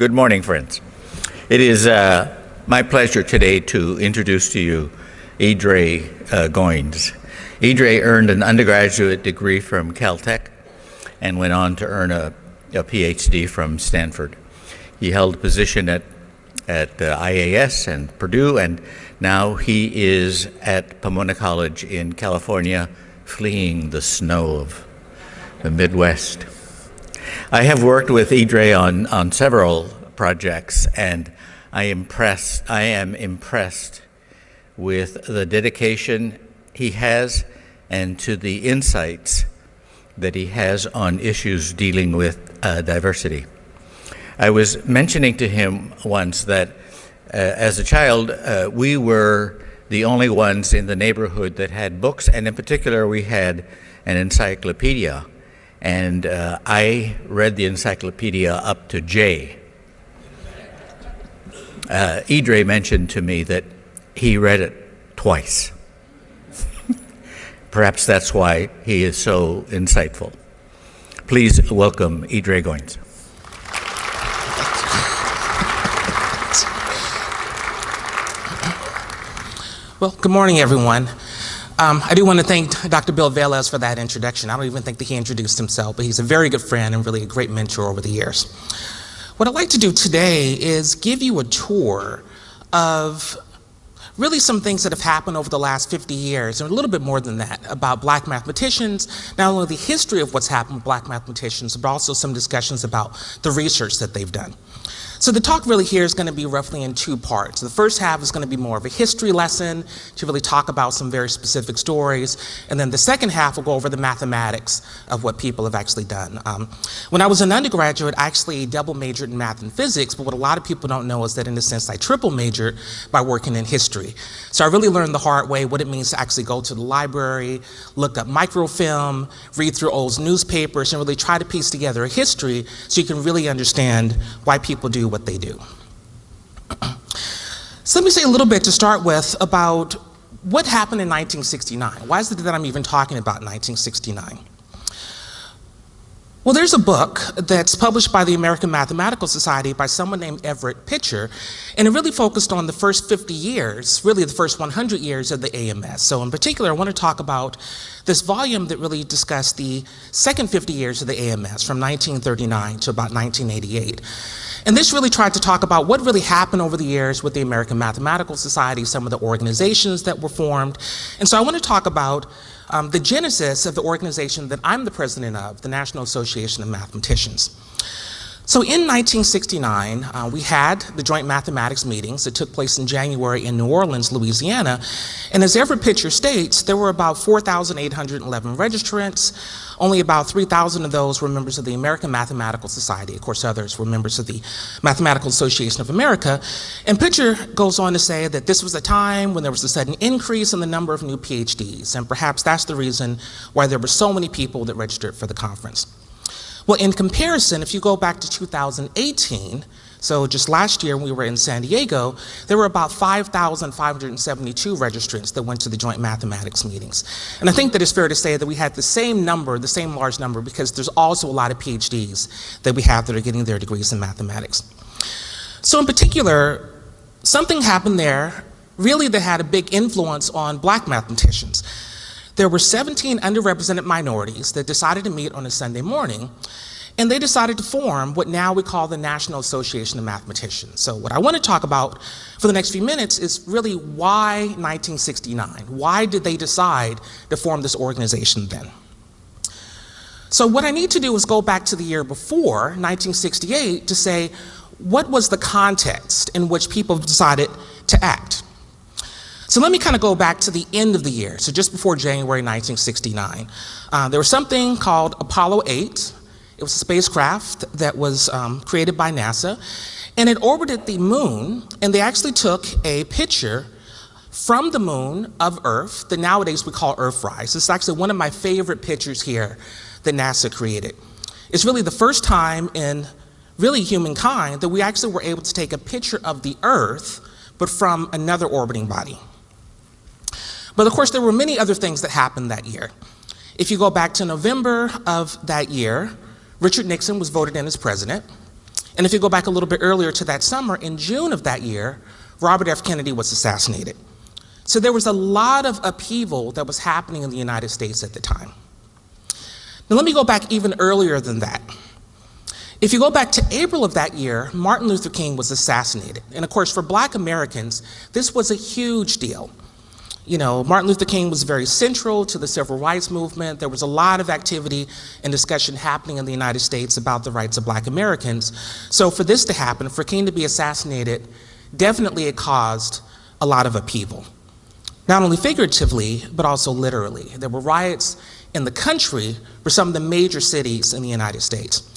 Good morning, friends. It is my pleasure today to introduce to you Edray Goins. Edray earned an undergraduate degree from Caltech and went on to earn a PhD from Stanford. He held a position at IAS and Purdue, and now he is at Pomona College in California, fleeing the snow of the Midwest. I have worked with Edray on several projects, and I am impressed with the dedication he has and to the insights that he has on issues dealing with diversity. I was mentioning to him once that as a child, we were the only ones in the neighborhood that had books, and in particular, we had an encyclopedia. And I read the encyclopedia up to J. Edray mentioned to me that he read it twice. Perhaps that's why he is so insightful. Please welcome Edray Goins. Well, good morning, everyone. I do want to thank Dr. Bill Velez for that introduction. I don't even think that he introduced himself, but he's a very good friend and really a great mentor over the years. What I'd like to do today is give you a tour of really some things that have happened over the last 50 years, and a little bit more than that, about Black mathematicians, not only the history of what's happened with Black mathematicians, but also some discussions about the research that they've done. So the talk really here is going to be roughly in two parts. The first half is going to be more of a history lesson to really talk about some very specific stories. And then the second half will go over the mathematics of what people have actually done. When I was an undergraduate, I actually double majored in math and physics, but what a lot of people don't know is that in a sense I triple majored by working in history. So I really learned the hard way what it means to actually go to the library, look up microfilm, read through old newspapers, and really try to piece together a history so you can really understand why people do what they do. So let me say a little bit to start with about what happened in 1969. Why is it that I'm even talking about 1969? Well, there's a book that's published by the American Mathematical Society by someone named Everett Pitcher, and it really focused on the first 50 years, really the first 100 years of the AMS. So in particular, I want to talk about this volume that really discussed the second 50 years of the AMS from 1939 to about 1988. And this really tried to talk about what really happened over the years with the American Mathematical Society, some of the organizations that were formed. And so I want to talk about the genesis of the organization that I'm the president of, the National Association of Mathematicians. So in 1969, we had the joint mathematics meetings that took place in January in New Orleans, Louisiana. And as Everett Pitcher states, there were about 4,811 registrants. Only about 3,000 of those were members of the American Mathematical Society. Of course, others were members of the Mathematical Association of America. And Pitcher goes on to say that this was a time when there was a sudden increase in the number of new PhDs. And perhaps that's the reason why there were so many people that registered for the conference. Well, in comparison, if you go back to 2018, so just last year when we were in San Diego, there were about 5,572 registrants that went to the joint mathematics meetings. And I think that it's fair to say that we had the same number, the same large number, because there's also a lot of PhDs that we have that are getting their degrees in mathematics. So in particular, something happened there really that had a big influence on Black mathematicians. There were 17 underrepresented minorities that decided to meet on a Sunday morning, and they decided to form what now we call the National Association of Mathematicians. So what I want to talk about for the next few minutes is really why 1969? Why did they decide to form this organization then? So what I need to do is go back to the year before, 1968, to say, what was the context in which people decided to act? So let me kind of go back to the end of the year, so just before January 1969. There was something called Apollo 8. It was a spacecraft that was created by NASA, and it orbited the moon, and they actually took a picture from the moon of Earth that nowadays we call Earthrise. It's actually one of my favorite pictures here that NASA created. It's really the first time in really humankind that we actually were able to take a picture of the Earth, but from another orbiting body. But of course, there were many other things that happened that year. If you go back to November of that year, Richard Nixon was voted in as president. And if you go back a little bit earlier to that summer, in June of that year, Robert F. Kennedy was assassinated. So there was a lot of upheaval that was happening in the United States at the time. Now let me go back even earlier than that. If you go back to April of that year, Martin Luther King was assassinated. And of course, for Black Americans, this was a huge deal. You know, Martin Luther King was very central to the civil rights movement. There was a lot of activity and discussion happening in the United States about the rights of Black Americans. So for this to happen, for King to be assassinated, definitely it caused a lot of upheaval. Not only figuratively, but also literally. There were riots in the country for some of the major cities in the United States.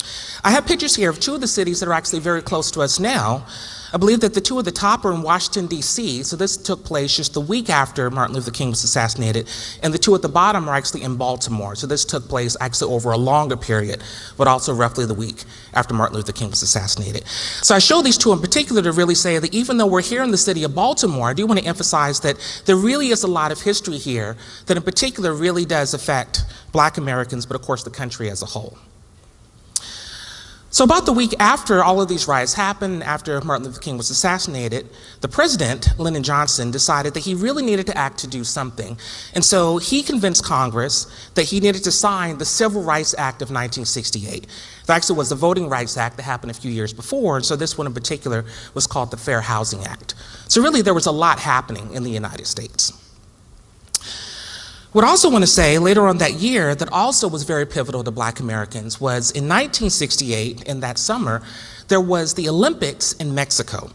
I have pictures here of two of the cities that are actually very close to us now. I believe that the two at the top are in Washington, D.C., so this took place just the week after Martin Luther King was assassinated, and the two at the bottom are actually in Baltimore, so this took place actually over a longer period, but also roughly the week after Martin Luther King was assassinated. So I show these two in particular to really say that even though we're here in the city of Baltimore, I do want to emphasize that there really is a lot of history here that in particular really does affect Black Americans, but of course the country as a whole. So about the week after all of these riots happened, after Martin Luther King was assassinated, the president, Lyndon Johnson, decided that he really needed to act to do something. And so he convinced Congress that he needed to sign the Civil Rights Act of 1968. That actually was the Voting Rights Act that happened a few years before, and so this one in particular was called the Fair Housing Act. So really there was a lot happening in the United States. What I also want to say later on that year that also was very pivotal to Black Americans was in 1968, in that summer, there was the Olympics in Mexico.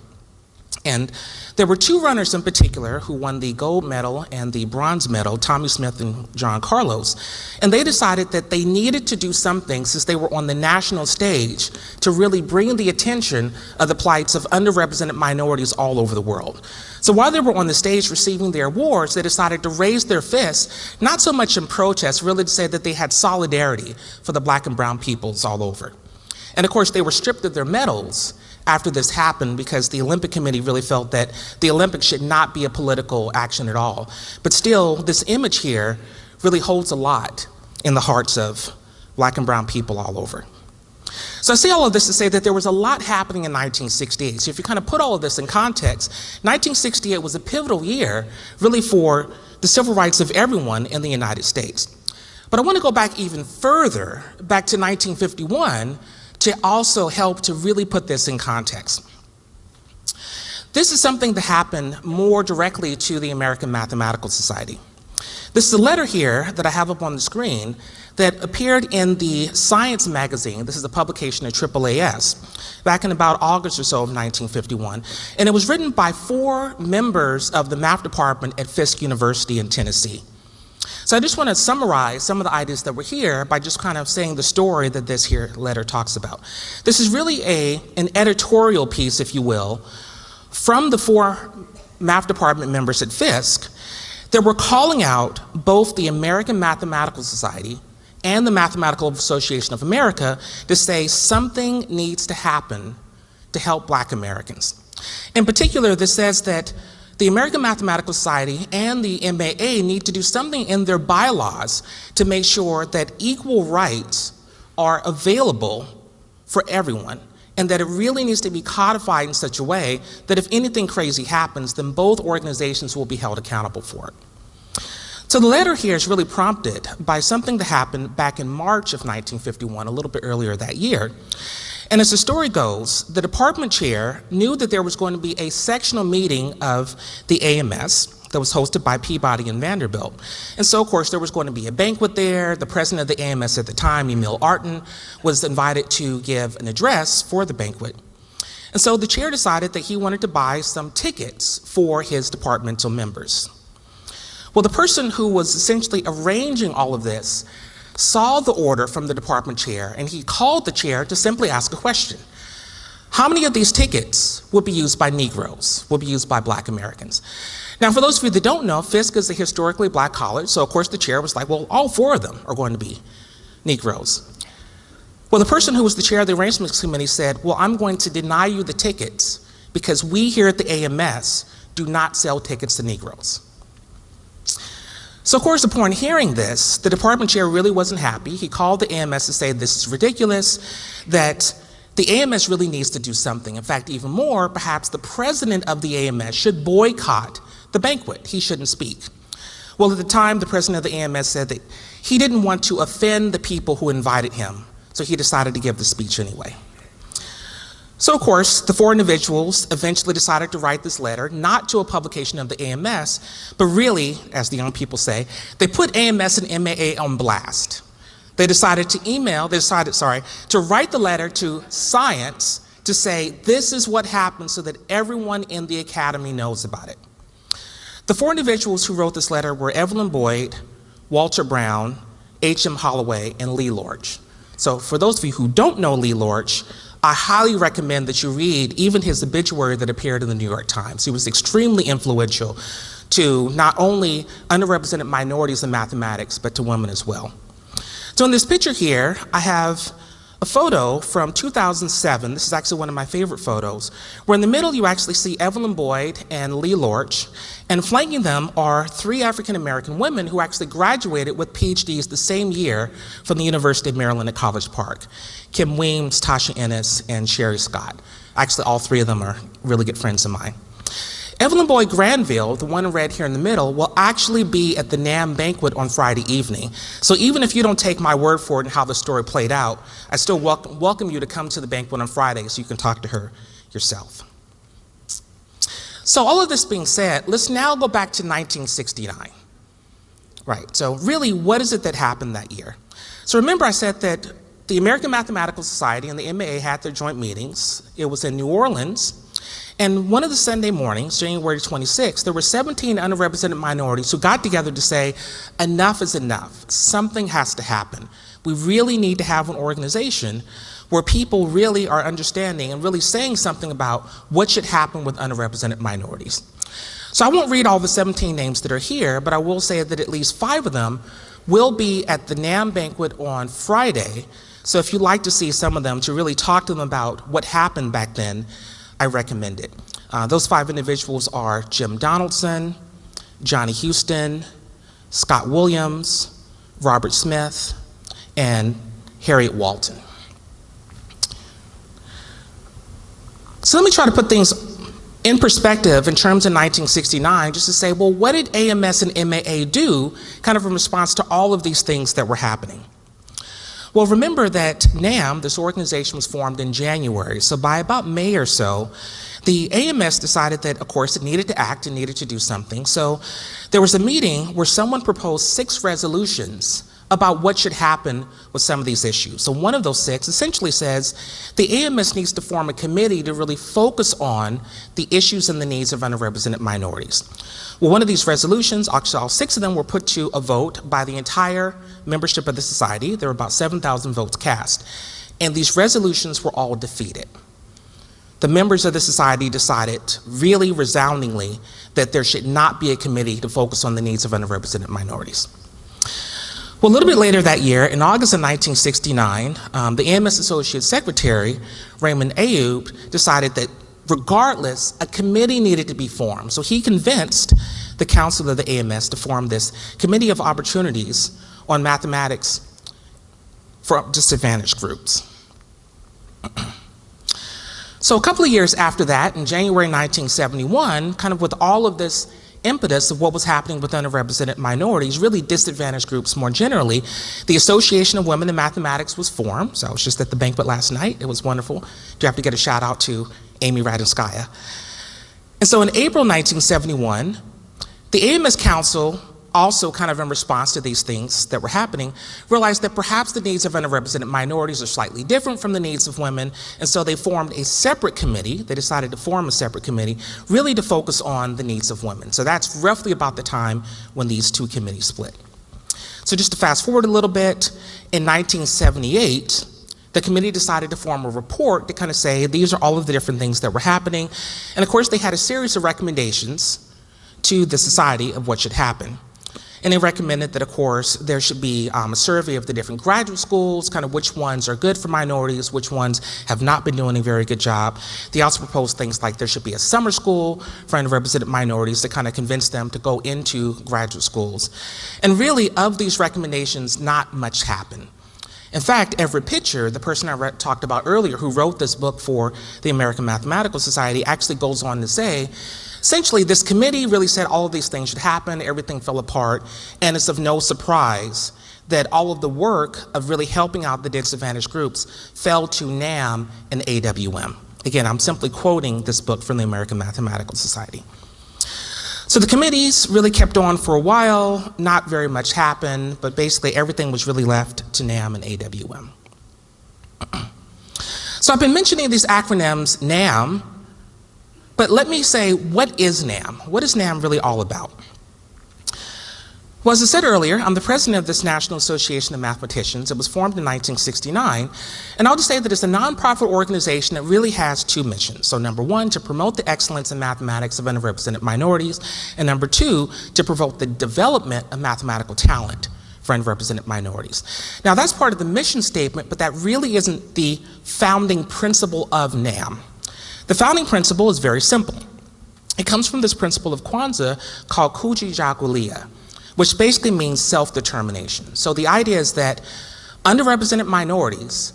And there were two runners in particular who won the gold medal and the bronze medal, Tommy Smith and John Carlos. And they decided that they needed to do something since they were on the national stage to really bring the attention of the plights of underrepresented minorities all over the world. So while they were on the stage receiving their awards, they decided to raise their fists, not so much in protest, really to say that they had solidarity for the Black and brown peoples all over. And of course, they were stripped of their medals after this happened because the Olympic Committee really felt that the Olympics should not be a political action at all. But still, this image here really holds a lot in the hearts of Black and brown people all over. So I say all of this to say that there was a lot happening in 1968. So if you kind of put all of this in context, 1968 was a pivotal year really for the civil rights of everyone in the United States. But I want to go back even further, back to 1951, to also help to really put this in context. This is something that happened more directly to the American Mathematical Society. This is a letter here that I have up on the screen that appeared in the Science magazine. This is a publication of AAAS back in about August or so of 1951. And it was written by 4 members of the math department at Fisk University in Tennessee. So I just want to summarize some of the ideas that were here by just kind of saying the story that this here letter talks about. This is really an editorial piece, if you will, from the 4 math department members at Fisk that were calling out both the American Mathematical Society and the Mathematical Association of America to say something needs to happen to help Black Americans. In particular, this says that the American Mathematical Society and the MAA need to do something in their bylaws to make sure that equal rights are available for everyone, and that it really needs to be codified in such a way that if anything crazy happens, then both organizations will be held accountable for it. So the letter here is really prompted by something that happened back in March of 1951, a little bit earlier that year. And as the story goes, the department chair knew that there was going to be a sectional meeting of the AMS that was hosted by Peabody and Vanderbilt. And so, of course, there was going to be a banquet there. The president of the AMS at the time, Emil Artin, was invited to give an address for the banquet. And so the chair decided that he wanted to buy some tickets for his departmental members. Well, the person who was essentially arranging all of this saw the order from the department chair, and he called the chair to simply ask a question. How many of these tickets would be used by Negroes, would be used by Black Americans? Now, for those of you that don't know, Fisk is a historically Black college, so of course the chair was like, well, all 4 of them are going to be Negroes. Well, the person who was the chair of the arrangements committee said, well, I'm going to deny you the tickets because we here at the AMS do not sell tickets to Negroes. So of course, upon hearing this, the department chair really wasn't happy. He called the AMS to say this is ridiculous, that the AMS really needs to do something. In fact, even more, perhaps the president of the AMS should boycott the banquet. He shouldn't speak. Well, at the time, the president of the AMS said that he didn't want to offend the people who invited him, so he decided to give the speech anyway. So, of course, the four individuals eventually decided to write this letter, not to a publication of the AMS, but really, as the young people say, they put AMS and MAA on blast. They decided to to write the letter to Science to say, this is what happened so that everyone in the academy knows about it. The four individuals who wrote this letter were Evelyn Boyd, Walter Brown, H.M. Holloway, and Lee Lorch. So for those of you who don't know Lee Lorch, I highly recommend that you read even his obituary that appeared in the New York Times. He was extremely influential to not only underrepresented minorities in mathematics, but to women as well. So in this picture here, I have a photo from 2007. This is actually one of my favorite photos, where in the middle you actually see Evelyn Boyd and Lee Lorch, and flanking them are three African-American women who actually graduated with PhDs the same year from the University of Maryland at College Park. Kim Weems, Tasha Ennis, and Sherry Scott. Actually, all three of them are really good friends of mine. Evelyn Boyd Granville, the one in red here in the middle, will actually be at the Namm banquet on Friday evening. So even if you don't take my word for it and how the story played out, I still welcome you to come to the banquet on Friday so you can talk to her yourself. So all of this being said, let's now go back to 1969. Right, so really, what is it that happened that year? So remember I said that the American Mathematical Society and the MAA had their joint meetings. It was in New Orleans. And one of the Sunday mornings, January 26th, there were 17 underrepresented minorities who got together to say, enough is enough. Something has to happen. We really need to have an organization where people really are understanding and really saying something about what should happen with underrepresented minorities. So I won't read all the 17 names that are here, but I will say that at least 5 of them will be at the Namm banquet on Friday. So if you'd like to see some of them, to really talk to them about what happened back then, I recommend it. Those 5 individuals are Jim Donaldson, Johnny Houston, Scott Williams, Robert Smith, and Harriet Walton. So let me try to put things in perspective in terms of 1969, just to say, well, what did AMS and MAA do kind of in response to all of these things that were happening? Well, remember that Namm, this organization, was formed in January. So by about May or so, the AMS decided that, of course, it needed to act and needed to do something. So there was a meeting where someone proposed 6 resolutions about what should happen with some of these issues. So one of those 6 essentially says the AMS needs to form a committee to really focus on the issues and the needs of underrepresented minorities. Well, one of these resolutions, actually all 6 of them, were put to a vote by the entire membership of the society. There were about 7,000 votes cast. And these resolutions were all defeated. The members of the society decided really resoundingly that there should not be a committee to focus on the needs of underrepresented minorities. Well, a little bit later that year, in August of 1969, the AMS Associate Secretary, Raymond Ayoub, decided that regardless, a committee needed to be formed. So he convinced the council of the AMS to form this Committee of Opportunities on Mathematics for Disadvantaged Groups. So a couple of years after that, in January 1971, kind of with all of this impetus of what was happening with underrepresented minorities, really disadvantaged groups more generally, the Association of Women in Mathematics was formed. So I was just at the banquet last night. It was wonderful. Do have to get a shout out to Amy Radenskaya. And so in April 1971, the AMS Council, also kind of in response to these things that were happening, realized that perhaps the needs of underrepresented minorities are slightly different from the needs of women, and so they formed a separate committee. They decided to form a separate committee really to focus on the needs of women. So that's roughly about the time when these 2 committees split. So just to fast forward a little bit, in 1978, the committee decided to form a report to kind of say these are all of the different things that were happening, and of course they had a series of recommendations to the society of what should happen. And they recommended that, of course, there should be a survey of the different graduate schools, kind of which ones are good for minorities, which ones have not been doing a very good job. They also proposed things like there should be a summer school for underrepresented minorities to kind of convince them to go into graduate schools. And really, of these recommendations, not much happened. In fact, Everett Pitcher, the person I talked about earlier who wrote this book for the American Mathematical Society, actually goes on to say, essentially, this committee really said all of these things should happen, everything fell apart, and it's of no surprise that all of the work of really helping out the disadvantaged groups fell to Namm and AWM. Again, I'm simply quoting this book from the American Mathematical Society. So the committees really kept on for a while, not very much happened, but basically everything was really left to Namm and AWM. So I've been mentioning these acronyms, Namm, but let me say, what is Namm? What is Namm really all about? Well, as I said earlier, I'm the president of this National Association of Mathematicians. It was formed in 1969, and I'll just say that it's a nonprofit organization that really has two missions. So number one, to promote the excellence in mathematics of underrepresented minorities, and number two, to promote the development of mathematical talent for underrepresented minorities. Now that's part of the mission statement, but that really isn't the founding principle of Namm. The founding principle is very simple. It comes from this principle of Kwanzaa called Kujichagulia, which basically means self-determination. So the idea is that underrepresented minorities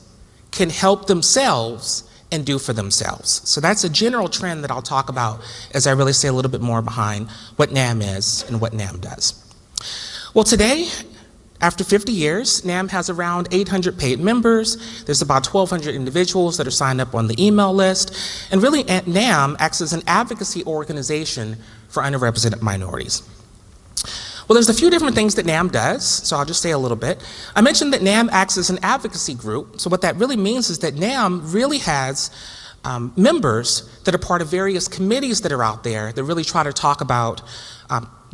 can help themselves and do for themselves. So that's a general trend that I'll talk about as I really say a little bit more behind what Namm is and what Namm does. Well, today, after 50 years, Namm has around 800 paid members. There's about 1,200 individuals that are signed up on the email list. And really, Namm acts as an advocacy organization for underrepresented minorities. Well, there's a few different things that Namm does, so I'll just say a little bit. I mentioned that Namm acts as an advocacy group. So what that really means is that Namm really has members that are part of various committees that are out there that really try to talk about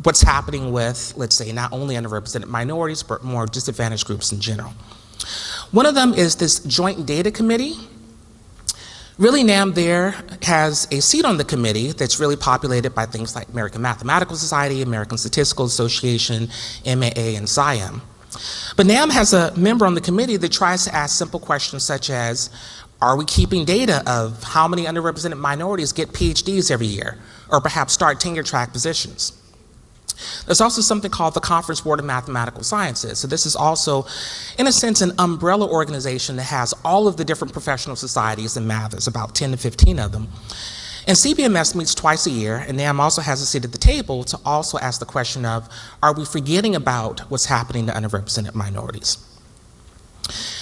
what's happening with, let's say, not only underrepresented minorities, but more disadvantaged groups in general. One of them is this Joint Data Committee. Really, Namm there has a seat on the committee that's really populated by things like American Mathematical Society, American Statistical Association, MAA, and SIAM. But Namm has a member on the committee that tries to ask simple questions such as, are we keeping data of how many underrepresented minorities get PhDs every year, or perhaps start tenure track positions? There's also something called the Conference Board of Mathematical Sciences. So this is also, in a sense, an umbrella organization that has all of the different professional societies in math. There's about 10 to 15 of them. And CBMS meets twice a year, and Namm also has a seat at the table to also ask the question of, are we forgetting about what's happening to underrepresented minorities?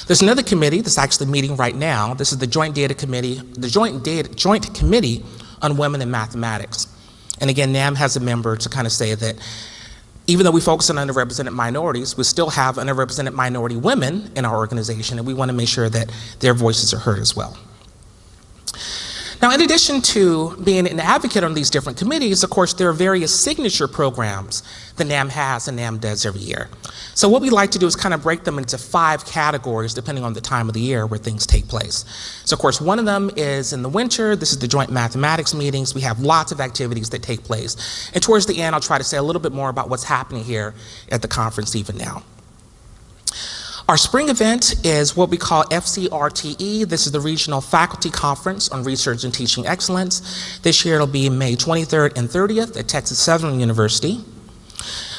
There's another committee that's actually meeting right now. This is the Joint Data Committee, the Joint Committee on Women in Mathematics. And again, Namm has a member to kind of say that even though we focus on underrepresented minorities, we still have underrepresented minority women in our organization, and we want to make sure that their voices are heard as well. Now, in addition to being an advocate on these different committees, of course, there are various signature programs that Namm has and Namm does every year. So what we like to do is kind of break them into 5 categories depending on the time of the year where things take place. So of course, one of them is in the winter. This is the joint mathematics meetings. We have lots of activities that take place. And towards the end, I'll try to say a little bit more about what's happening here at the conference even now. Our spring event is what we call FCRTE. This is the Regional Faculty Conference on Research and Teaching Excellence. This year it'll be May 23rd and 30th at Texas Southern University.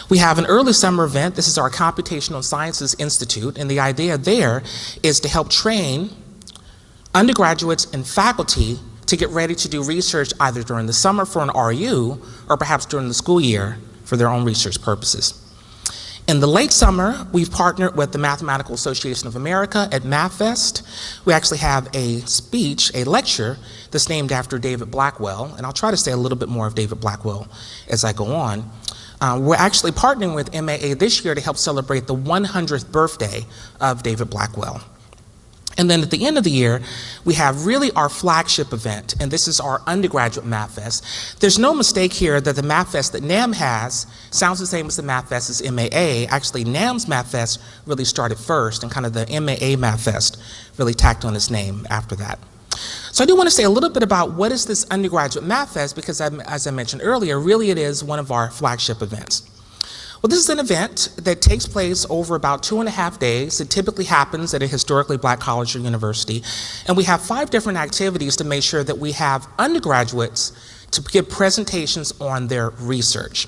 We have an early summer event. This is our Computational Sciences Institute, and the idea there is to help train undergraduates and faculty to get ready to do research either during the summer for an RU or perhaps during the school year for their own research purposes. In the late summer, we've partnered with the Mathematical Association of America at MathFest. We actually have a speech, a lecture, that's named after David Blackwell, and I'll try to say a little bit more of David Blackwell as I go on. We're actually partnering with MAA this year to help celebrate the 100th birthday of David Blackwell. And then at the end of the year, we have really our flagship event, and this is our Undergraduate MathFest. There's no mistake here that the MathFest that Namm has sounds the same as the MathFest as MAA. Actually, Namm's MathFest really started first, and kind of the MAA MathFest really tacked on its name after that. So I do want to say a little bit about what is this Undergraduate MathFest, because as I mentioned earlier, really it is one of our flagship events. Well, this is an event that takes place over about 2.5 days. It typically happens at a historically black college or university. And we have 5 different activities to make sure that we have undergraduates to give presentations on their research.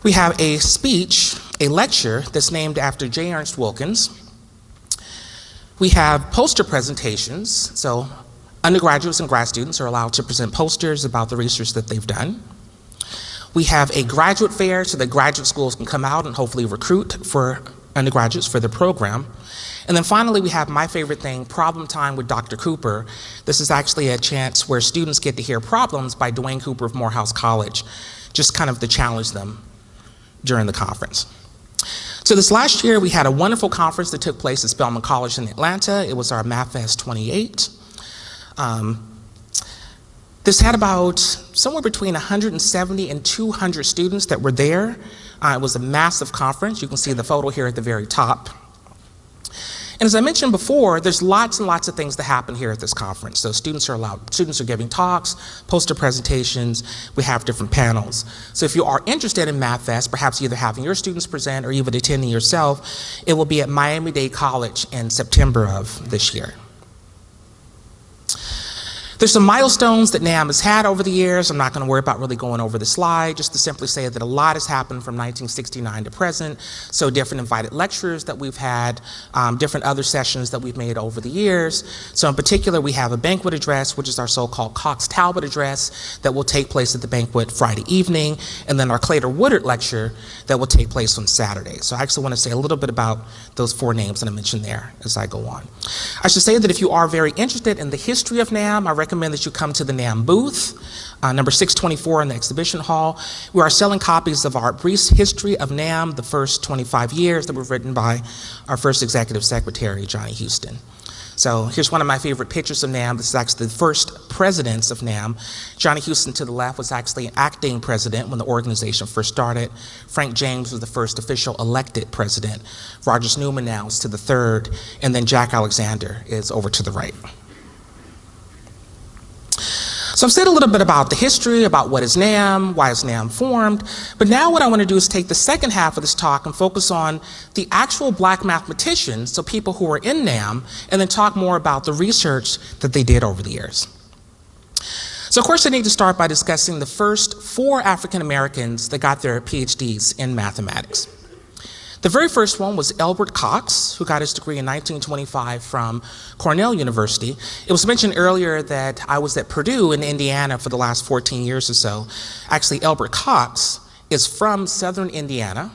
We have a speech, a lecture that's named after J. Ernst Wilkins. We have poster presentations, so undergraduates and grad students are allowed to present posters about the research that they've done. We have a graduate fair so that graduate schools can come out and hopefully recruit for undergraduates for their program. And then finally, we have my favorite thing, Problem Time with Dr. Cooper. This is actually a chance where students get to hear problems by Dwayne Cooper of Morehouse College, just kind of to challenge them during the conference. So this last year, we had a wonderful conference that took place at Spelman College in Atlanta. It was our MathFest 28. This had about somewhere between 170 and 200 students that were there. It was a massive conference. You can see the photo here at the very top. And as I mentioned before, there's lots and lots of things that happen here at this conference. So students are giving talks, poster presentations, we have different panels. So if you are interested in MathFest, perhaps either having your students present or even attending yourself, it will be at Miami-Dade College in September of this year. There's some milestones that Namm has had over the years. I'm not going to worry about really going over the slide, just to simply say that a lot has happened from 1969 to present. So different invited lectures that we've had, different other sessions that we've made over the years. So in particular, we have a banquet address, which is our so-called Cox-Talbot address that will take place at the banquet Friday evening, and then our Claytor-Woodard lecture that will take place on Saturday. So I actually want to say a little bit about those four names that I mentioned there as I go on. I should say that if you are very interested in the history of Namm, I recommend that you come to the Namm booth, number 624 in the exhibition hall. We are selling copies of our brief history of Namm, the first 25 years that were written by our first executive secretary, Johnny Houston. So here's one of my favorite pictures of Namm. This is actually the first presidents of Namm. Johnny Houston to the left was actually an acting president when the organization first started. Frank James was the first official elected president. Rogers Newman now is to the third, and then Jack Alexander is over to the right. So I've said a little bit about the history, about what is Namm, why is Namm formed, but now what I want to do is take the second half of this talk and focus on the actual black mathematicians, so people who are in Namm, and then talk more about the research that they did over the years. So of course I need to start by discussing the first 4 African Americans that got their PhDs in mathematics. The very first one was Elbert Cox, who got his degree in 1925 from Cornell University. It was mentioned earlier that I was at Purdue in Indiana for the last 14 years or so. Actually, Elbert Cox is from Southern Indiana,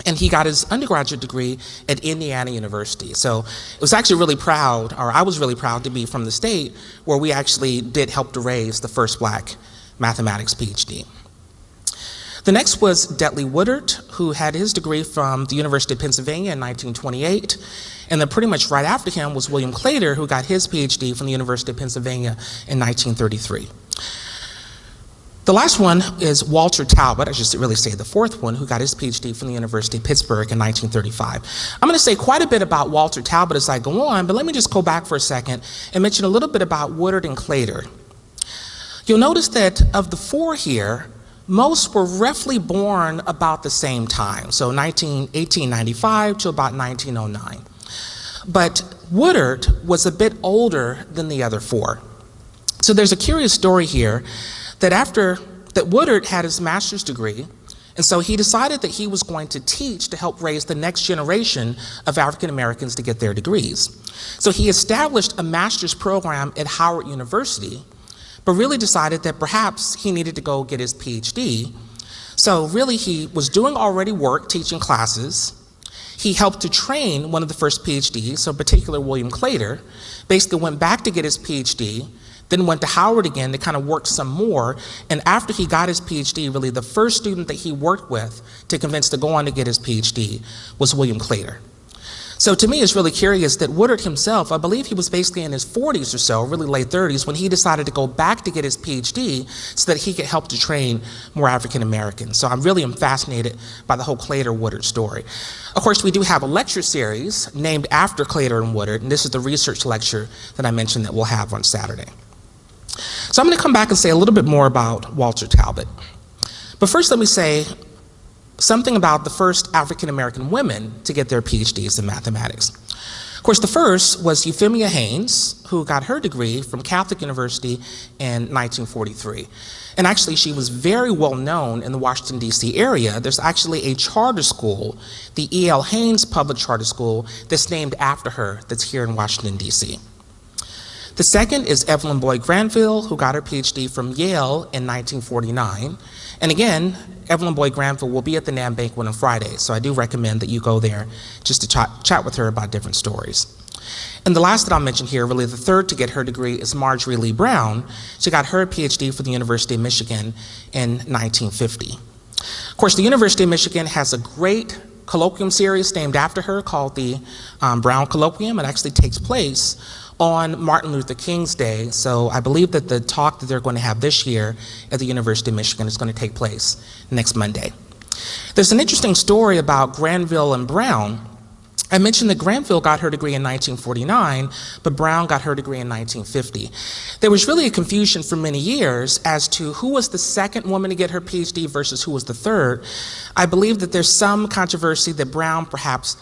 and he got his undergraduate degree at Indiana University. So it was actually really proud, or I was really proud to be from the state where we actually did help to raise the first black mathematics PhD. The next was Detley Woodard, who had his degree from the University of Pennsylvania in 1928. And then pretty much right after him was William Claytor, who got his PhD from the University of Pennsylvania in 1933. The last one is Walter Talbot, I should really say the fourth one, who got his PhD from the University of Pittsburgh in 1935. I'm going to say quite a bit about Walter Talbot as I go on, but let me just go back for a second and mention a little bit about Woodard and Claytor. You'll notice that of the 4 here, most were roughly born about the same time, so 1895 to about 1909. But Woodard was a bit older than the other 4. So there's a curious story here that Woodard had his master's degree, and so he decided that he was going to teach to help raise the next generation of African Americans to get their degrees. So he established a master's program at Howard University, but really decided that perhaps he needed to go get his PhD. So really he was doing already work teaching classes. He helped to train one of the first PhDs, so in particular William Claytor, basically went back to get his PhD, then went to Howard again to kind of work some more, and after he got his PhD, really the first student that he worked with to convince to go on to get his PhD was William Claytor. So to me, it's really curious that Woodard himself, I believe he was basically in his 40s or so, really late 30s, when he decided to go back to get his PhD so that he could help to train more African Americans. So I really am fascinated by the whole Claytor-Woodard story. Of course, we do have a lecture series named after Claytor and Woodard, and this is the research lecture that I mentioned that we'll have on Saturday. So I'm going to come back and say a little bit more about Walter Talbot. But first, let me say something about the first African American women to get their PhDs in mathematics. course, the first was Euphemia Haynes, who got her degree from Catholic University in 1943. And actually, she was very well known in the Washington, D.C. area. There's actually a charter school, the E.L. Haynes Public Charter School, that's named after her, that's here in Washington, D.C. The second is Evelyn Boyd Granville, who got her PhD from Yale in 1949. And again, Evelyn Boyd Granville will be at the Namm banquet on Friday, so I do recommend that you go there just to chat with her about different stories. And the last that I'll mention here, really the third to get her degree, is Marjorie Lee Brown. She got her PhD from the University of Michigan in 1950. Of course, the University of Michigan has a great colloquium series named after her called the Brown Colloquium. It actually takes place on Martin Luther King's Day, so I believe that the talk that they're going to have this year at the University of Michigan is going to take place next Monday. There's an interesting story about Granville and Brown. I mentioned that Granville got her degree in 1949, but Brown got her degree in 1950. There was really a confusion for many years as to who was the second woman to get her PhD versus who was the third. I believe that there's some controversy that Brown perhaps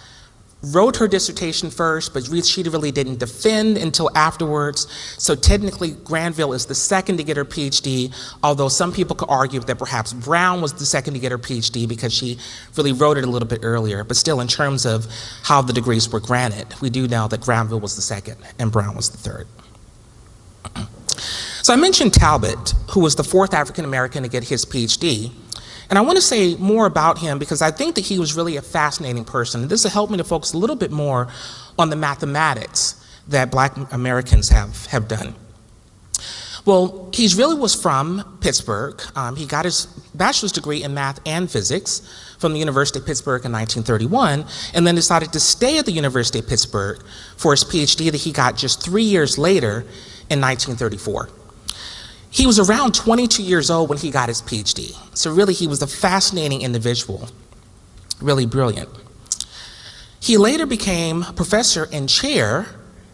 wrote her dissertation first, but she really didn't defend until afterwards. So technically, Granville is the second to get her PhD, although some people could argue that perhaps Brown was the second to get her PhD because she really wrote it a little bit earlier. But still, in terms of how the degrees were granted, we do know that Granville was the second and Brown was the third. So I mentioned Talbot, who was the fourth African American to get his PhD. And I want to say more about him because I think that he was really a fascinating person. This will help me to focus a little bit more on the mathematics that Black Americans have done. Well, he really was from Pittsburgh. He got his bachelor's degree in math and physics from the University of Pittsburgh in 1931, and then decided to stay at the University of Pittsburgh for his PhD that he got just 3 years later in 1934. He was around 22 years old when he got his PhD. So really, he was a fascinating individual, really brilliant. He later became professor and chair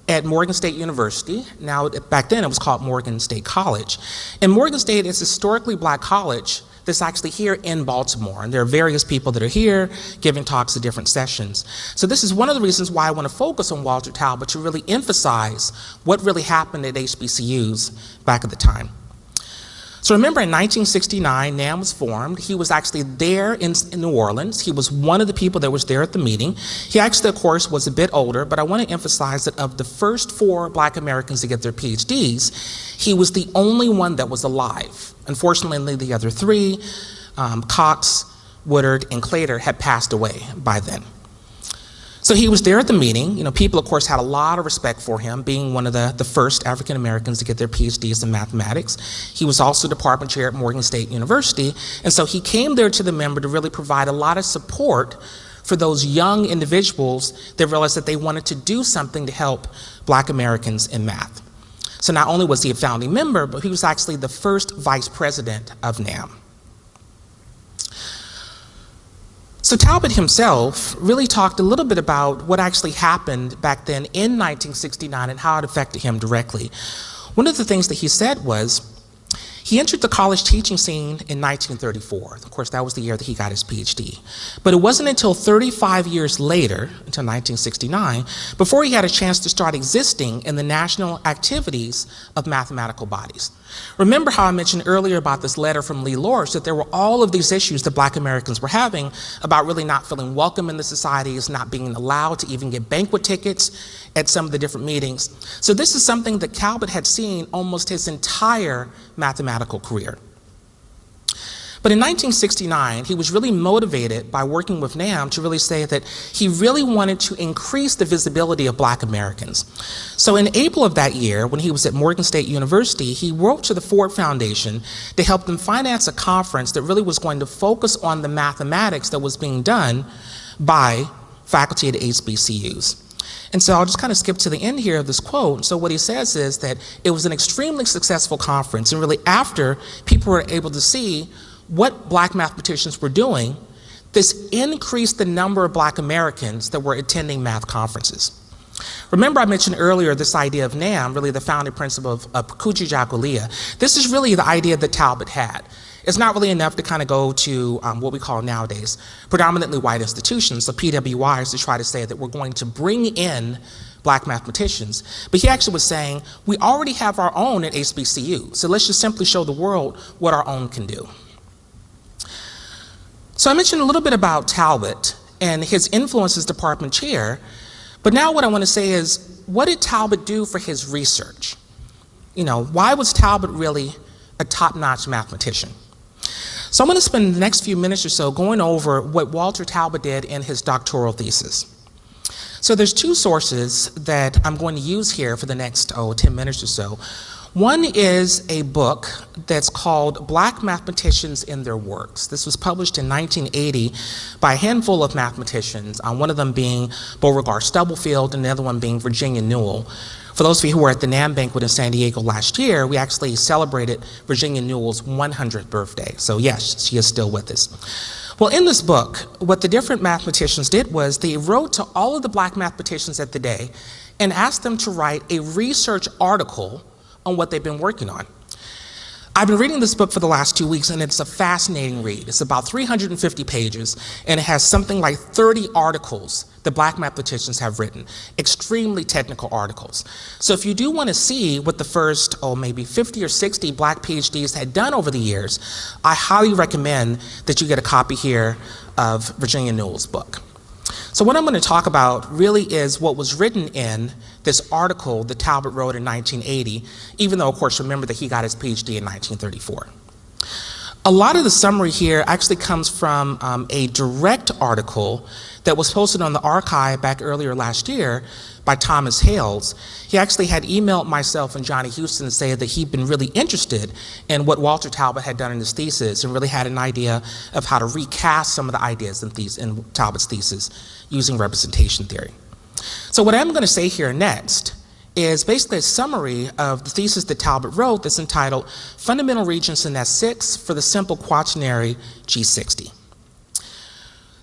at Morgan State University. Now, back then it was called Morgan State College. And Morgan State is a historically Black college that's actually here in Baltimore. And there are various people that are here giving talks at different sessions. So this is one of the reasons why I want to focus on Walter Talbot, to really emphasize what really happened at HBCUs back at the time. So remember, in 1969, Namm was formed. He was actually there in New Orleans. He was one of the people that was there at the meeting. He actually, of course, was a bit older, but I want to emphasize that of the first 4 Black Americans to get their PhDs, he was the only one that was alive. Unfortunately, the other 3, Cox, Woodard, and Claytor, had passed away by then. So he was there at the meeting. You know, people, of course, had a lot of respect for him, being one of the first African Americans to get their PhDs in mathematics. He was also department chair at Morgan State University, and so he came there to the member to really provide a lot of support for those young individuals that realized that they wanted to do something to help Black Americans in math. So not only was he a founding member, but he was actually the first vice president of Namm. So Talbot himself really talked a little bit about what actually happened back then in 1969 and how it affected him directly. One of the things that he said was, he entered the college teaching scene in 1934. Of course, that was the year that he got his PhD. But it wasn't until 35 years later, until 1969, before he had a chance to start existing in the national activities of mathematical bodies. Remember how I mentioned earlier about this letter from Lee Lorsch, that there were all of these issues that Black Americans were having about really not feeling welcome in the societies, not being allowed to even get banquet tickets at some of the different meetings. So this is something that Talbot had seen almost his entire mathematical career. But in 1969, he was really motivated by working with Namm to really say that he really wanted to increase the visibility of Black Americans. So in April of that year, when he was at Morgan State University, he wrote to the Ford Foundation to help them finance a conference that really was going to focus on the mathematics that was being done by faculty at HBCUs. And so I'll just kind of skip to the end here of this quote. So what he says is that it was an extremely successful conference, and really after people were able to see what Black mathematicians were doing, this increased the number of Black Americans that were attending math conferences. Remember I mentioned earlier this idea of Namm, really the founding principle of Kuchi-Jaculia. This is really the idea that Talbot had. It's not really enough to kind of go to what we call nowadays predominantly white institutions, the PWIs, to try to say that we're going to bring in black mathematicians, but he actually was saying, we already have our own at HBCU, so let's just simply show the world what our own can do. So I mentioned a little bit about Talbot and his influence as department chair, but now what I want to say is, what did Talbot do for his research? You know, why was Talbot really a top-notch mathematician? So I'm going to spend the next few minutes or so going over what Walter Talbot did in his doctoral thesis. So there's two sources that I'm going to use here for the next 10 minutes or so. One is a book that's called Black Mathematicians in Their Works. This was published in 1980 by a handful of mathematicians, one of them being Beauregard Stubblefield and the other one being Virginia Newell. For those of you who were at the Namm banquet in San Diego last year, we actually celebrated Virginia Newell's 100th birthday. So yes, she is still with us. Well, in this book, what the different mathematicians did was they wrote to all of the black mathematicians at the day and asked them to write a research article on what they've been working on. I've been reading this book for the last 2 weeks, and it's a fascinating read. It's about 350 pages, and it has something like 30 articles that black mathematicians have written, extremely technical articles. So if you do want to see what the first, maybe 50 or 60 black PhDs had done over the years, I highly recommend that you get a copy here of Virginia Newell's book. So what I'm going to talk about really is what was written in this article that Talbot wrote in 1980, even though, of course, remember that he got his PhD in 1934. A lot of the summary here actually comes from a direct article that was posted on the archive back earlier last year by Thomas Hales. He actually had emailed myself and Johnny Houston to say that he'd been really interested in what Walter Talbot had done in his thesis and really had an idea of how to recast some of the ideas in Talbot's thesis using representation theory. So what I'm going to say here next is basically a summary of the thesis that Talbot wrote that's entitled Fundamental Regions in S6 for the Simple Quaternary G60.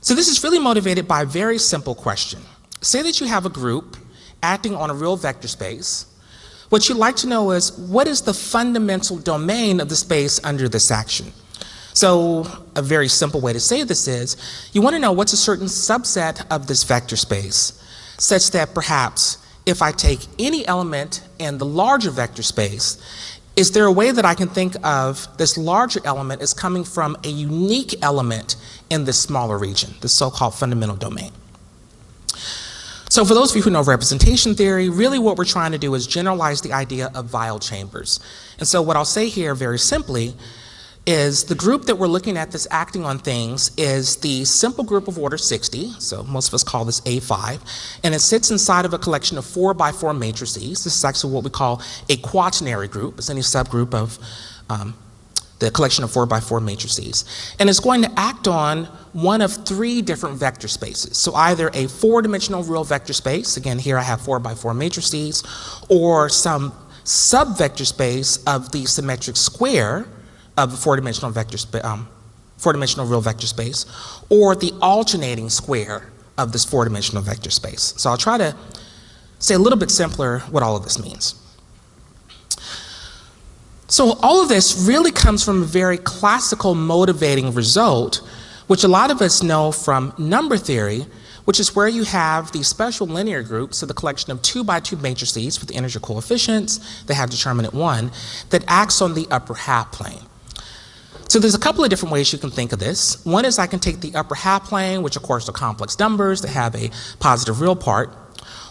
So this is really motivated by a very simple question. Say that you have a group acting on a real vector space. What you'd like to know is, what is the fundamental domain of the space under this action? So a very simple way to say this is, you want to know what's a certain subset of this vector space, such that perhaps if I take any element in the larger vector space, is there a way that I can think of this larger element as coming from a unique element in this smaller region, this so-called fundamental domain? So for those of you who know representation theory, really what we're trying to do is generalize the idea of Weyl chambers. And so what I'll say here very simply is the group that we're looking at that's acting on things is the simple group of order 60, so most of us call this A5, and it sits inside of a collection of 4x4 matrices. This is actually what we call a quaternary group. It's any subgroup of the collection of 4x4 matrices. And it's going to act on one of three different vector spaces. So either a four-dimensional real vector space, again here I have 4x4 matrices, or some sub-vector space of the symmetric square of a four-dimensional real vector space, or the alternating square of this four-dimensional vector space. So I'll try to say a little bit simpler what all of this means. So all of this really comes from a very classical motivating result, which a lot of us know from number theory, which is where you have these special linear groups, so the collection of 2x2 matrices with the integer coefficients that have determinant 1, that acts on the upper half plane. So there's a couple of different ways you can think of this. One is I can take the upper half plane, which of course are complex numbers that have a positive real part,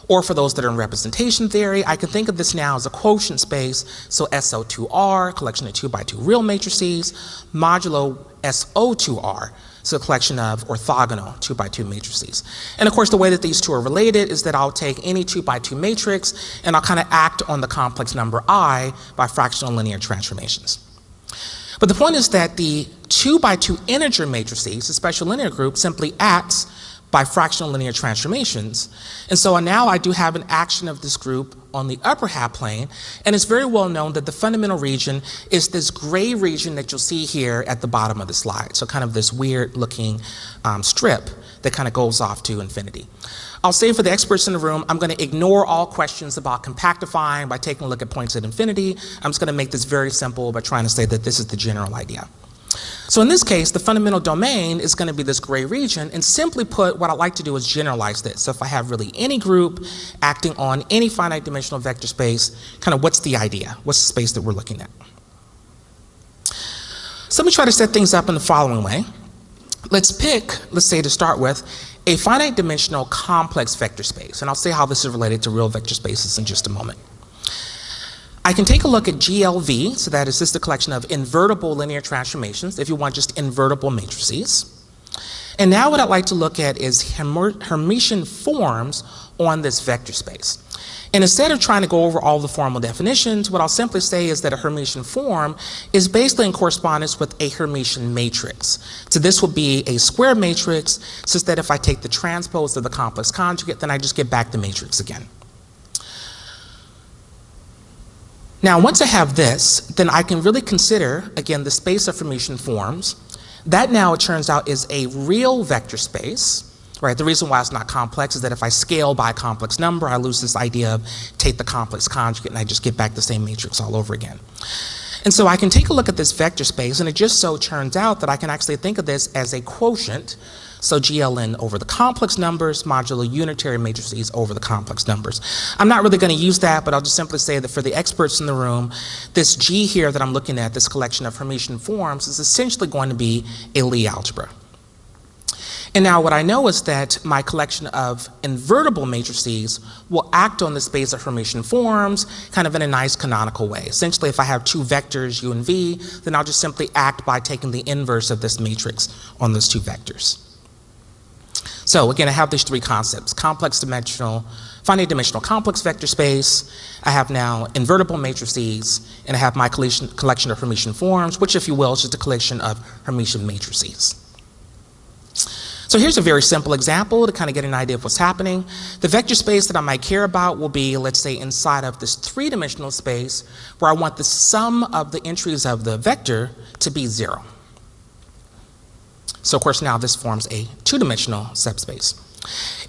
or for those that are in representation theory, I can think of this now as a quotient space, so SO2R, collection of 2x2 real matrices, modulo SO2R, so a collection of orthogonal 2x2 matrices. And of course, the way that these two are related is that I'll take any 2x2 matrix and I'll kind of act on the complex number I by fractional linear transformations. But the point is that the 2x2 integer matrices, the special linear group, simply acts by fractional linear transformations. And so now I do have an action of this group on the upper half plane, and it's very well known that the fundamental region is this gray region that you'll see here at the bottom of the slide. So kind of this weird looking strip that kind of goes off to infinity. I'll say for the experts in the room, I'm going to ignore all questions about compactifying by taking a look at points at infinity. I'm just going to make this very simple by trying to say that this is the general idea. So in this case, the fundamental domain is going to be this gray region, and simply put, what I'd like to do is generalize this. So if I have really any group acting on any finite dimensional vector space, kind of what's the idea? What's the space that we're looking at? So let me try to set things up in the following way. Let's pick, let's say to start with, a finite dimensional complex vector space, and I'll say how this is related to real vector spaces in just a moment. I can take a look at GLV, so that is just a collection of invertible linear transformations, if you want just invertible matrices. And now what I'd like to look at is Hermitian forms on this vector space. And instead of trying to go over all the formal definitions, what I'll simply say is that a Hermitian form is basically in correspondence with a Hermitian matrix. So this will be a square matrix, such that if I take the transpose of the complex conjugate, then I just get back the matrix again. Now, once I have this, then I can really consider, again, the space of Hermitian forms. That now, it turns out, is a real vector space, right? The reason why it's not complex is that if I scale by a complex number, I lose this idea of take the complex conjugate and I just get back the same matrix all over again. And so I can take a look at this vector space, and it just so turns out that I can actually think of this as a quotient. So GLN over the complex numbers modulo unitary matrices over the complex numbers. I'm not really going to use that, but I'll just simply say that for the experts in the room, this G here that I'm looking at, this collection of Hermitian forms, is essentially going to be a Lie algebra. And now what I know is that my collection of invertible matrices will act on the space of Hermitian forms kind of in a nice canonical way. Essentially, if I have two vectors, U and V, then I'll just simply act by taking the inverse of this matrix on those two vectors. So again, I have these three concepts: complex dimensional, finite dimensional complex vector space. I have now invertible matrices, and I have my collection of Hermitian forms, which, if you will, is just a collection of Hermitian matrices. So here's a very simple example to kind of get an idea of what's happening. The vector space that I might care about will be, let's say, inside of this three-dimensional space where I want the sum of the entries of the vector to be 0. So of course now this forms a two-dimensional subspace.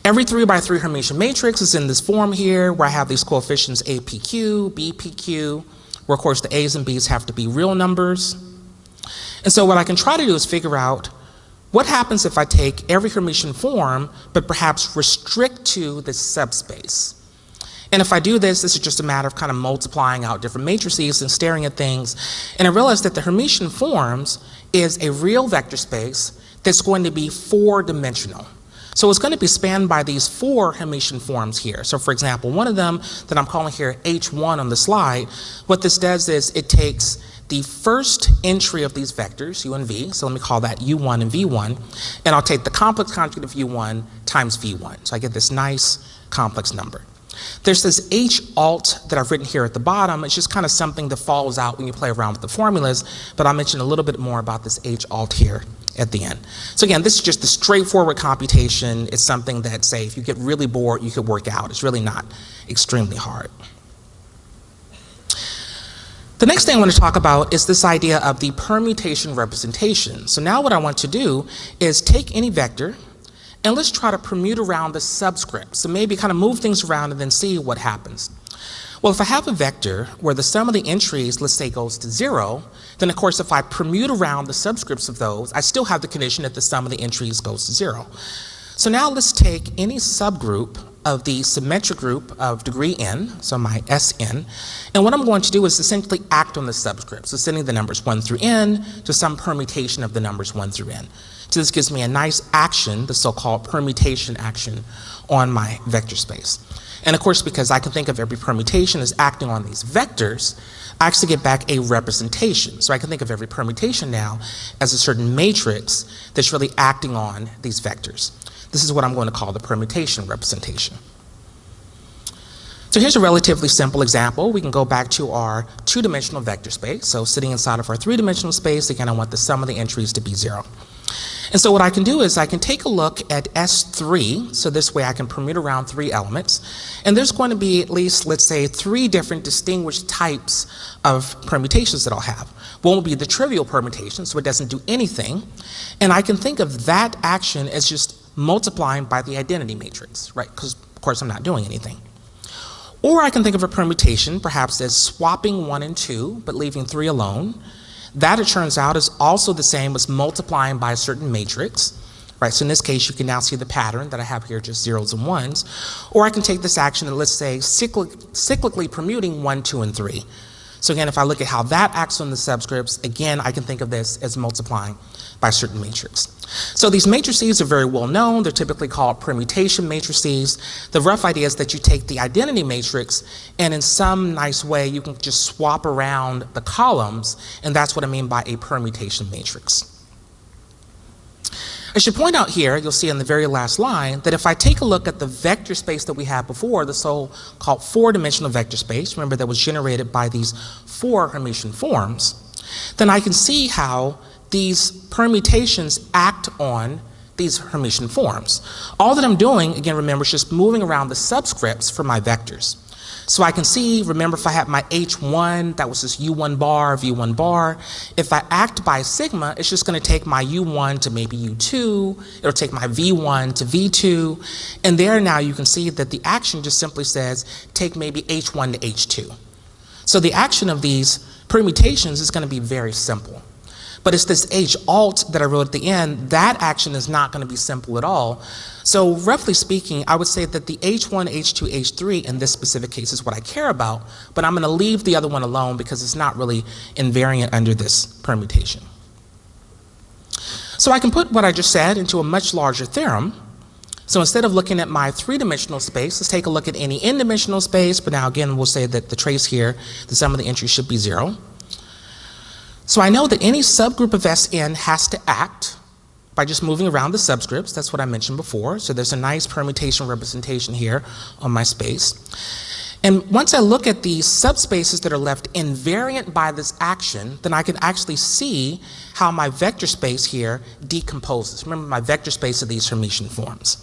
Every 3 by 3 Hermitian matrix is in this form here where I have these coefficients APQ, BPQ, where of course the A's and B's have to be real numbers. And so what I can try to do is figure out what happens if I take every Hermitian form but perhaps restrict to this subspace. And if I do this, this is just a matter of kind of multiplying out different matrices and staring at things. And I realize that the Hermitian forms is a real vector space that's going to be 4-dimensional. So it's going to be spanned by these 4 Hermitian forms here. So for example, one of them that I'm calling here H1 on the slide, what this does is it takes the first entry of these vectors, U and V, so let me call that U1 and V1, and I'll take the complex conjugate of U1 times V1. So I get this nice complex number. There's this H alt that I've written here at the bottom. It's just kind of something that falls out when you play around with the formulas, but I'll mention a little bit more about this H alt here at the end. So again, this is just a straightforward computation. It's something that, say, if you get really bored, you could work out. It's really not extremely hard. The next thing I want to talk about is this idea of the permutation representation. So now what I want to do is take any vector and let's try to permute around the subscript. So maybe kind of move things around and then see what happens. Well, if I have a vector where the sum of the entries, let's say, goes to 0, then of course if I permute around the subscripts of those, I still have the condition that the sum of the entries goes to 0. So now let's take any subgroup of the symmetric group of degree n, so my Sn, and what I'm going to do is essentially act on the subscript, so sending the numbers 1 through n to some permutation of the numbers 1 through n. So this gives me a nice action, the so-called permutation action, on my vector space. And of course, because I can think of every permutation as acting on these vectors, I actually get back a representation. So I can think of every permutation now as a certain matrix that's really acting on these vectors. This is what I'm going to call the permutation representation. So here's a relatively simple example. We can go back to our two-dimensional vector space. So sitting inside of our three-dimensional space, again, I want the sum of the entries to be 0. And so what I can do is I can take a look at S3, so this way I can permute around 3 elements, and there's going to be at least, let's say, 3 different distinguished types of permutations that I'll have. One will be the trivial permutation, so it doesn't do anything, and I can think of that action as just multiplying by the identity matrix, right? Because of course I'm not doing anything. Or I can think of a permutation perhaps as swapping 1 and 2, but leaving 3 alone. That, it turns out, is also the same as multiplying by a certain matrix. Right, so in this case, you can now see the pattern that I have here, just zeros and ones. Or I can take this action and let's say cyclically permuting 1, 2, and 3. So again, if I look at how that acts on the subscripts, again, I can think of this as multiplying by a certain matrix. So these matrices are very well known. They're typically called permutation matrices. The rough idea is that you take the identity matrix and in some nice way, you can just swap around the columns, and that's what I mean by a permutation matrix. I should point out here, you'll see in the very last line, that if I take a look at the vector space that we had before, the so-called four-dimensional vector space, remember that was generated by these four Hermitian forms, then I can see how these permutations act on these Hermitian forms. All that I'm doing, again, remember, is just moving around the subscripts for my vectors. So I can see, remember, if I have my H1, that was just U1 bar, V1 bar. If I act by sigma, it's just going to take my U1 to maybe U2. It'll take my V1 to V2. And there now you can see that the action just simply says, take maybe H1 to H2. So the action of these permutations is going to be very simple. But it's this H alt that I wrote at the end, that action is not going to be simple at all. So roughly speaking, I would say that the H1, H2, H3 in this specific case is what I care about, but I'm going to leave the other one alone because it's not really invariant under this permutation. So I can put what I just said into a much larger theorem. So instead of looking at my three-dimensional space, let's take a look at any n-dimensional space, but now again we'll say that the trace here, the sum of the entries should be 0. So I know that any subgroup of Sn has to act by just moving around the subscripts. That's what I mentioned before. So there's a nice permutation representation here on my space. And once I look at the subspaces that are left invariant by this action, then I can actually see how my vector space here decomposes. Remember, my vector space of these Hermitian forms.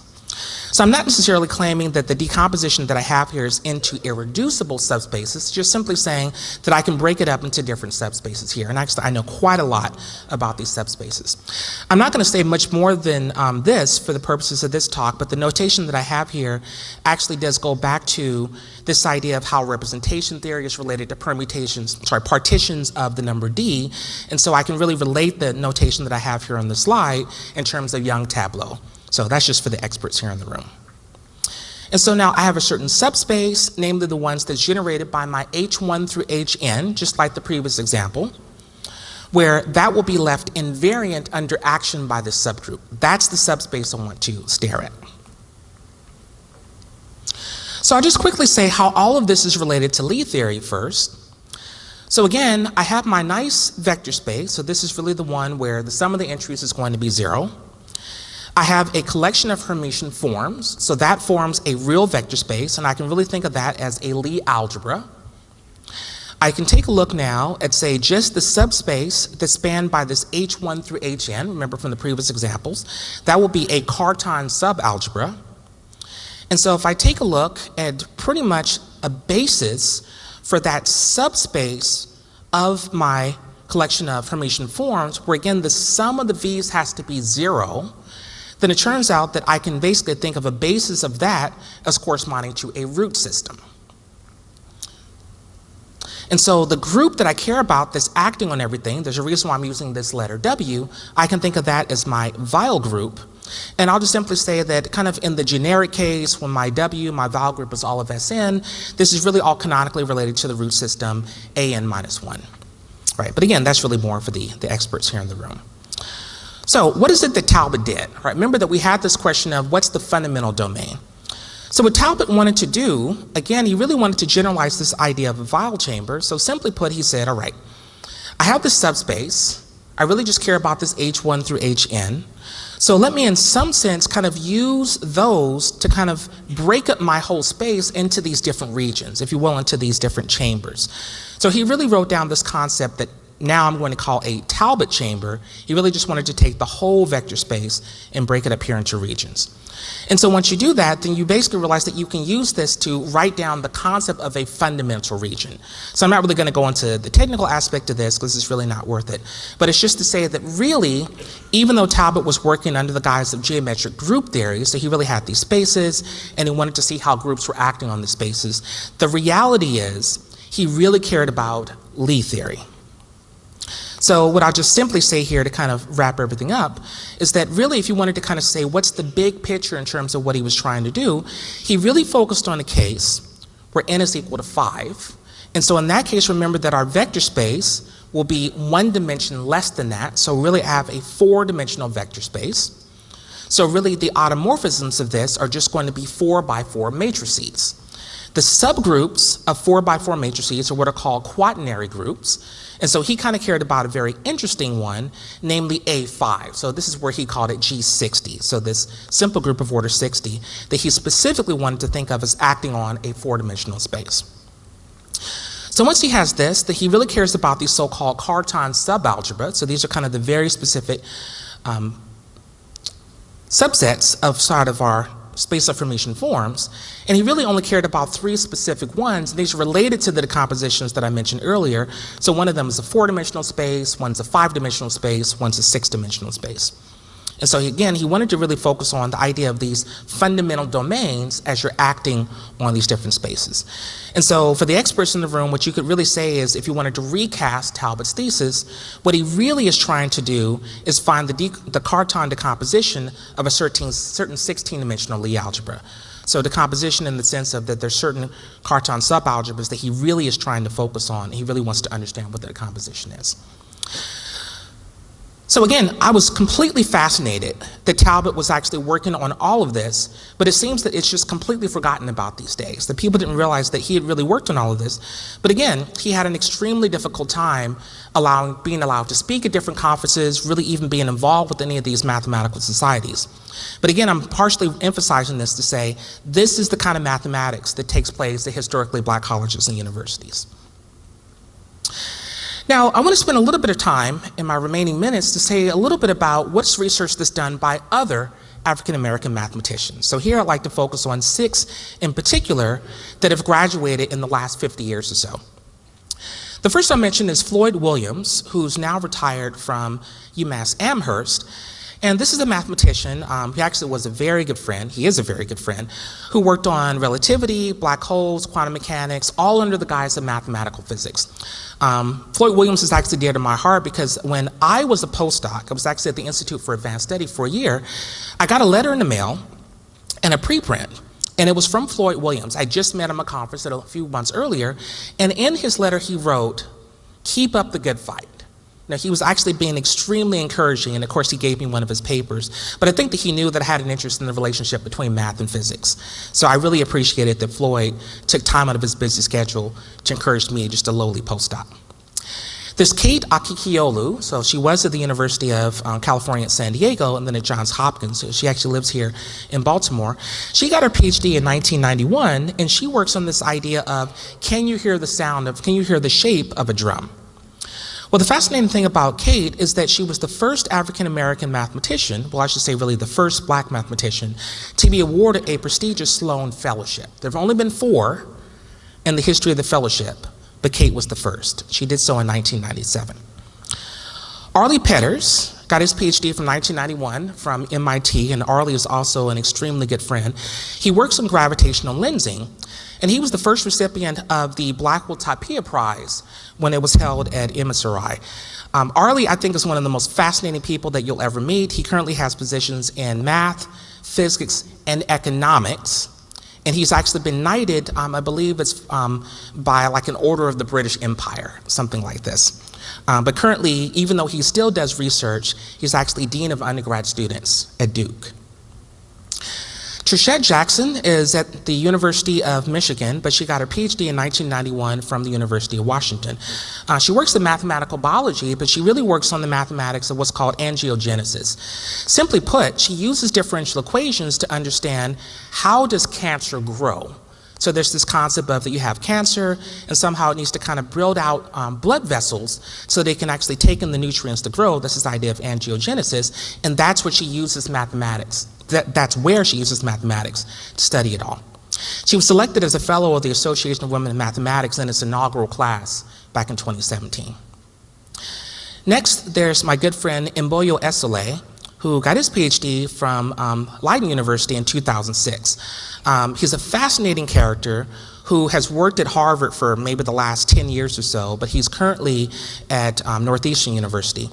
So I'm not necessarily claiming that the decomposition that I have here is into irreducible subspaces, just simply saying that I can break it up into different subspaces here. And actually, I know quite a lot about these subspaces. I'm not going to say much more than this for the purposes of this talk, but the notation that I have here actually does go back to this idea of how representation theory is related to partitions of the number D. And so I can really relate the notation that I have here on the slide in terms of Young tableau. So that's just for the experts here in the room. And so now I have a certain subspace, namely the ones that's generated by my H1 through Hn, just like the previous example, where that will be left invariant under action by this subgroup. That's the subspace I want to stare at. So I'll just quickly say how all of this is related to Lie theory first. So again, I have my nice vector space. So this is really the one where the sum of the entries is going to be 0. I have a collection of Hermitian forms, so that forms a real vector space, and I can really think of that as a Lie algebra. I can take a look now at, say, just the subspace that's spanned by this H1 through Hn, remember from the previous examples. That will be a Cartan subalgebra. And so if I take a look at pretty much a basis for that subspace of my collection of Hermitian forms, where again the sum of the v's has to be 0, then it turns out that I can basically think of a basis of that as corresponding to a root system. And so the group that I care about that's acting on everything, there's a reason why I'm using this letter W, I can think of that as my Weil group. And I'll just simply say that kind of in the generic case, when my W, my Weil group is all of Sn, this is really all canonically related to the root system An minus 1. Right, but again, that's really more for the experts here in the room. So what is it that Talbot did? Right, remember that we had this question of what's the fundamental domain? So what Talbot wanted to do, again, he really wanted to generalize this idea of a Weil chamber. So simply put, he said, all right, I have this subspace. I really just care about this H1 through Hn. So let me, in some sense, kind of use those to kind of break up my whole space into these different regions, if you will, into these different chambers. So he really wrote down this concept that now I'm going to call a Talbot chamber. He really just wanted to take the whole vector space and break it up here into regions. And so once you do that, then you basically realize that you can use this to write down the concept of a fundamental region. So I'm not really going to go into the technical aspect of this because it's really not worth it. But it's just to say that really, even though Talbot was working under the guise of geometric group theory, so he really had these spaces and he wanted to see how groups were acting on the spaces, the reality is he really cared about Lie theory. So what I'll just simply say here to kind of wrap everything up is that really if you wanted to kind of say what's the big picture in terms of what he was trying to do, he really focused on a case where n is equal to 5. And so in that case, remember that our vector space will be one dimension less than that. So really I have a 4-dimensional vector space. So really the automorphisms of this are just going to be 4x4 matrices. The subgroups of 4x4 matrices are what are called quaternary groups. And so he kind of cared about a very interesting one, namely A5. So this is where he called it G60. So this simple group of order 60 that he specifically wanted to think of as acting on a 4-dimensional space. So once he has this, that he really cares about these so-called Cartan subalgebra. So these are kind of the very specific subsets of sort of our space of formation forms, and he really only cared about 3 specific ones, and these are related to the decompositions that I mentioned earlier. So one of them is a 4-dimensional space, one's a 5-dimensional space, one's a 6-dimensional space. And so again, he wanted to really focus on the idea of these fundamental domains as you're acting on these different spaces. And so for the experts in the room, what you could really say is if you wanted to recast Talbot's thesis, what he really is trying to do is find the Cartan decomposition of a certain 16-dimensional Lie algebra. So decomposition in the sense of that there's certain Cartan subalgebras that he really is trying to focus on. He really wants to understand what the decomposition is. So again, I was completely fascinated that Talbot was actually working on all of this, but it seems that it's just completely forgotten about these days, that people didn't realize that he had really worked on all of this. But again, he had an extremely difficult time being allowed to speak at different conferences, really even being involved with any of these mathematical societies. But again, I'm partially emphasizing this to say this is the kind of mathematics that takes place at historically black colleges and universities. Now, I want to spend a little bit of time in my remaining minutes to say a little bit about what's research that's done by other African-American mathematicians. So here I'd like to focus on 6 in particular that have graduated in the last 50 years or so. The first I mentioned is Floyd Williams, who's now retired from UMass Amherst. And this is a mathematician, he actually was a very good friend, he is a very good friend, who worked on relativity, black holes, quantum mechanics, all under the guise of mathematical physics. Floyd Williams is actually dear to my heart because when I was a postdoc, I was actually at the Institute for Advanced Study for a year, I got a letter in the mail and a preprint, and it was from Floyd Williams. I just met him at a conference a few months earlier, and in his letter he wrote, "Keep up the good fight." Now, he was actually being extremely encouraging, and of course he gave me one of his papers, but I think that he knew that I had an interest in the relationship between math and physics. So I really appreciated that Floyd took time out of his busy schedule to encourage me, just a lowly postdoc. There's Kate Akikiolu, so she was at the University of California at San Diego and then at Johns Hopkins, so she actually lives here in Baltimore. She got her PhD in 1991, and she works on this idea of, can you hear the shape of a drum? Well, the fascinating thing about Kate is that she was the first African-American mathematician, well, I should say really the first black mathematician, to be awarded a prestigious Sloan Fellowship. There have only been 4 in the history of the fellowship, but Kate was the first. She did so in 1997. Arlie Petters got his PhD from 1991 from MIT, and Arlie is also an extremely good friend. He works on gravitational lensing, and he was the first recipient of the Blackwell-Tapia Prize when it was held at MSRI. Arlie, I think, is one of the most fascinating people that you'll ever meet. He currently has positions in math, physics, and economics. And he's actually been knighted, I believe it's by like an order of the British Empire, something like this. But currently, even though he still does research, he's actually Dean of Undergrad students at Duke. Trishette Jackson is at the University of Michigan, but she got her PhD in 1991 from the University of Washington. She works in mathematical biology, but she really works on the mathematics of what's called angiogenesis. Simply put, she uses differential equations to understand how does cancer grow. So there's this concept of that you have cancer, and somehow it needs to kind of build out blood vessels so they can actually take in the nutrients to grow. That's this idea of angiogenesis, and that's what she uses mathematics. That's where she uses mathematics to study it all. She was selected as a fellow of the Association of Women in Mathematics in its inaugural class back in 2017. Next, there's my good friend Mboyo Esole, who got his PhD from Leiden University in 2006. He's a fascinating character who has worked at Harvard for maybe the last 10 years or so, but he's currently at Northeastern University.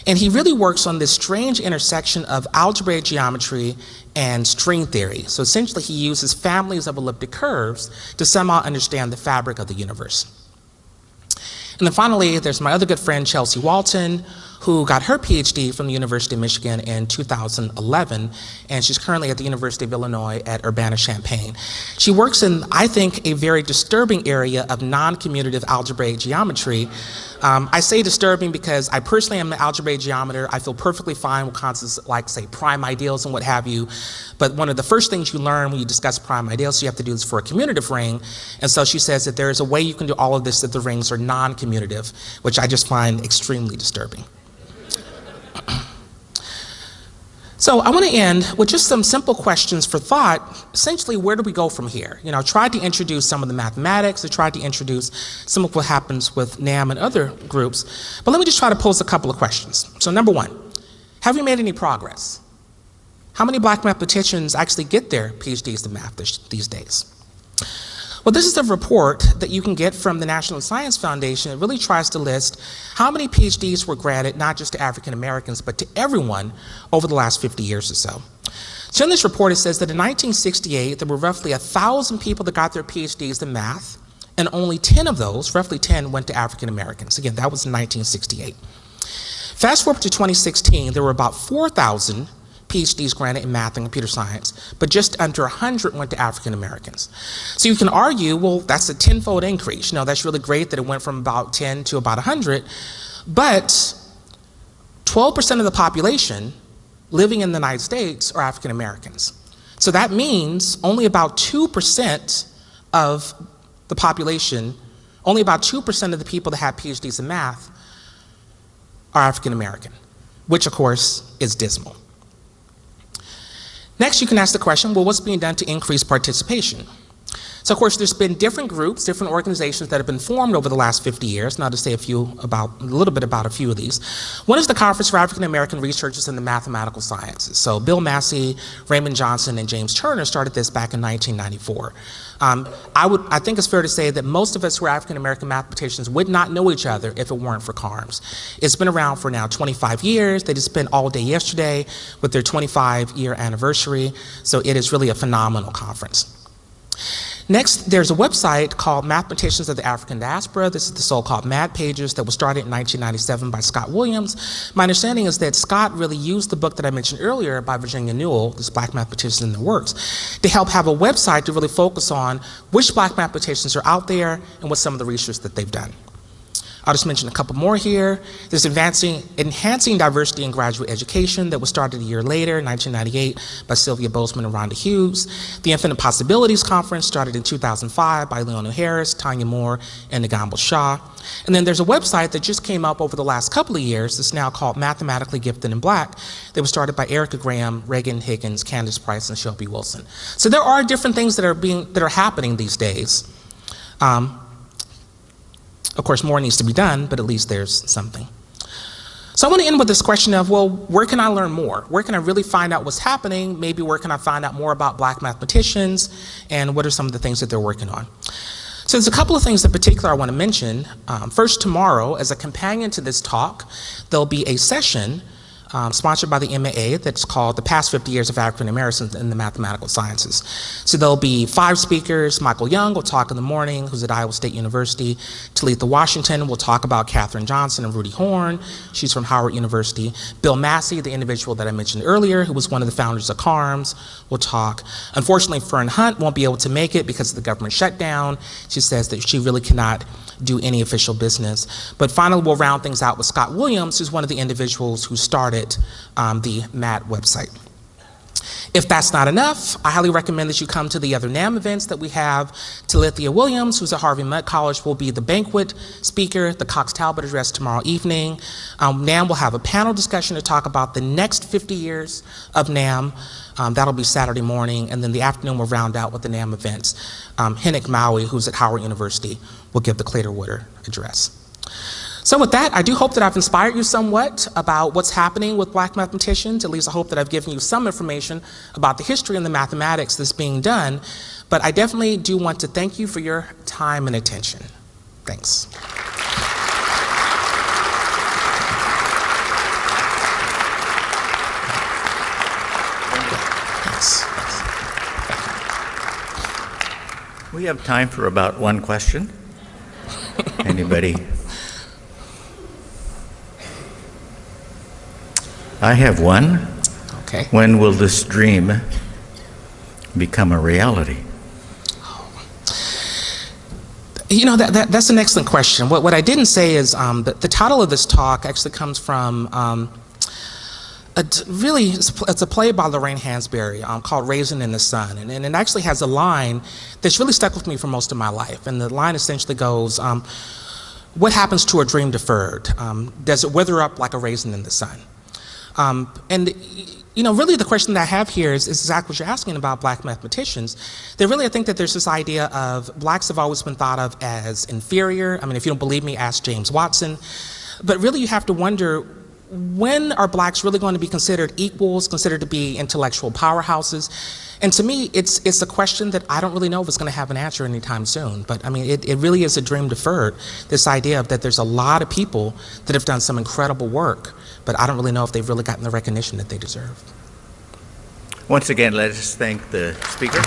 And he really works on this strange intersection of algebraic geometry and string theory. So essentially he uses families of elliptic curves to somehow understand the fabric of the universe. And then finally, there's my other good friend, Chelsea Walton, who got her PhD from the University of Michigan in 2011, and she's currently at the University of Illinois at Urbana-Champaign. She works in, I think, a very disturbing area of non-commutative algebraic geometry. I say disturbing because I personally am an algebraic geometer. I feel perfectly fine with concepts like, say, prime ideals and what have you. But one of the first things you learn when you discuss prime ideals, you have to do this for a commutative ring. And so she says that there is a way you can do all of this that the rings are non-commutative, which I just find extremely disturbing. So I want to end with just some simple questions for thought. Essentially, where do we go from here? You know, I tried to introduce some of the mathematics. I tried to introduce some of what happens with Namm and other groups. But let me just try to pose a couple of questions. So number one, have we made any progress? How many black mathematicians actually get their PhDs in math these days? Well, this is a report that you can get from the National Science Foundation. It really tries to list how many PhDs were granted, not just to African Americans, but to everyone over the last 50 years or so. So in this report, it says that in 1968, there were roughly 1,000 people that got their PhDs in math, and only 10 of those, roughly 10, went to African Americans. Again, that was in 1968. Fast forward to 2016, there were about 4,000 PhDs granted in math and computer science, but just under 100 went to African Americans. So you can argue, well, that's a tenfold increase. You know, that's really great that it went from about 10 to about 100, but 12% of the population living in the United States are African Americans. So that means only about 2% of the population, only about 2% of the people that have PhDs in math are African American, which of course is dismal. Next, you can ask the question, well, what's being done to increase participation? So of course, there's been different groups, different organizations that have been formed over the last 50 years. Now to say a little bit about a few of these. One is the Conference for African American Researchers in the Mathematical Sciences. So Bill Massey, Raymond Johnson, and James Turner started this back in 1994. I think it's fair to say that most of us who are African American mathematicians would not know each other if it weren't for CARMS. It's been around for now 25 years. They just spent all day yesterday with their 25-year anniversary. So it is really a phenomenal conference. Next, there's a website called Mathematicians of the African Diaspora. This is the so-called Mad Pages that was started in 1997 by Scott Williams. My understanding is that Scott really used the book that I mentioned earlier by Virginia Newell, this Black Mathematicians in Their Works, to help have a website to really focus on which black mathematicians are out there and what some of the research that they've done. I'll just mention a couple more here. There's Enhancing Diversity in Graduate Education that was started a year later, 1998, by Sylvia Bozeman and Rhonda Hughes. The Infinite Possibilities Conference started in 2005 by Leona Harris, Tanya Moore, and Nagamble Shah. And then there's a website that just came up over the last couple of years that's now called Mathematically Gifted in Black that was started by Erica Graham, Reagan Higgins, Candace Price, and Shelby Wilson. So there are different things that are happening these days. Of course, more needs to be done, but at least there's something. So I want to end with this question of, well, where can I learn more? Where can I really find out what's happening? Maybe where can I find out more about black mathematicians, and what are some of the things that they're working on? So there's a couple of things in particular I want to mention. First, tomorrow, as a companion to this talk, there'll be a session sponsored by the MAA that's called The Past 50 Years of African Americans in the Mathematical Sciences. So there'll be 5 speakers. Michael Young will talk in the morning, who's at Iowa State University. Talitha Washington will talk about Katherine Johnson and Rudy Horn. She's from Howard University. Bill Massey, the individual that I mentioned earlier, who was one of the founders of CARMS, will talk. Unfortunately, Fern Hunt won't be able to make it because of the government shutdown. She says that she really cannot do any official business. But finally, we'll round things out with Scott Williams, who's one of the individuals who started the MAT website. If that's not enough, I highly recommend that you come to the other Namm events that we have. Talithia Williams, who's at Harvey Mudd College, will be the banquet speaker, the Cox Talbot address tomorrow evening. Namm will have a panel discussion to talk about the next 50 years of Namm. That'll be Saturday morning, and then the afternoon we'll round out with the Namm events. Hennick Maui, who's at Howard University, will give the Claytor Woodard address. So with that, I do hope that I've inspired you somewhat about what's happening with black mathematicians. At least I hope that I've given you some information about the history and the mathematics that's being done. But I definitely do want to thank you for your time and attention. Thanks. We have time for about one question. Anybody? I have one. Okay. When will this dream become a reality? You know, that's an excellent question. What I didn't say is that the title of this talk actually comes from it's a play by Lorraine Hansberry called Raisin in the Sun. And it actually has a line that's really stuck with me for most of my life. And the line essentially goes, what happens to a dream deferred? Does it wither up like a raisin in the sun? And you know, really the question that I have here is exactly what you're asking about black mathematicians. That really I think that there's this idea of blacks have always been thought of as inferior. I mean, if you don't believe me, ask James Watson. But really you have to wonder, when are blacks really going to be considered equals, considered to be intellectual powerhouses? And to me, it's a question that I don't really know if it's going to have an answer anytime soon. But I mean, it really is a dream deferred, this idea of that there's a lot of people that have done some incredible work, but I don't really know if they've really gotten the recognition that they deserve. Once again, let us thank the speaker.